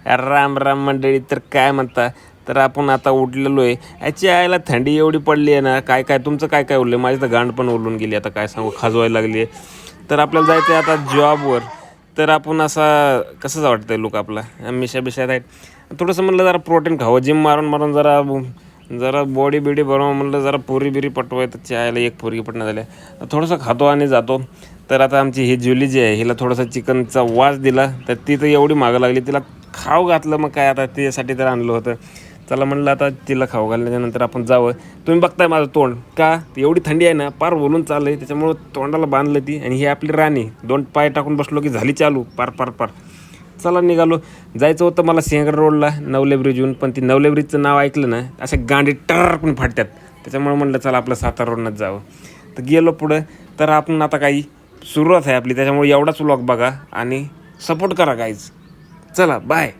राम राम मंडळी. तर काय म्हणता, तर आपण आता उठलेलो आहे. याची आयला थंडी एवढी पडली आहे ना, काय काय तुमचं काय काय उरलं, माझी तर गांड पण ओलून गेली आता, काय सांगू, खाजवायला लागली आहे. तर आपल्याला जायचं आहे आता जॉबवर. तर आपण असा कसंच वाटतं आहे लुक आपला, मिशा बिशात आहेत. थोडंसं म्हणलं जरा प्रोटीन खावं, जिम मारून मारून जरा जरा बॉडी बिडी बनवा म्हणलं, जरा पुरी बिरी पटवाय. तर चायला एक पोरगी पटणं झाल्या, थोडंसं खातो आणि जातो. तर आता आमची ही जुली जी आहे, हिला थोडासा चिकनचा वास दिला, तर ती तर एवढी मागं लागली, तिला खाऊ घातलं. मग काय आता त्यासाठी तर आणलं होतं. चला म्हणलं आता तिला खाऊ घालण्याच्यानंतर आपण जावं. तुम्ही बघताय माझं तोंड का, एवढी थंडी आहे ना, पार बोलून चाललं आहे, त्याच्यामुळं तोंडाला बांधलं ती. आणि ही आपली राणी, दोन पाय टाकून बसलो की झाली चालू, पार पार पार. चला निघालो. जायचं होतं मला सिंहगड रोडला, नवले ब्रिजहून, पण ती नवले ब्रिजचं नाव ऐकलं ना, अशा गांडी टर पण फाटतात. त्याच्यामुळे म्हणलं चला आपलं सातारा रोडनंच जावं. तर गेलो पुढं. तर आपण आता काही सुरुवात आहे आपली, त्याच्यामुळे एवढाच व्लॉग बघा आणि सपोर्ट करा गाईज. चला बाय.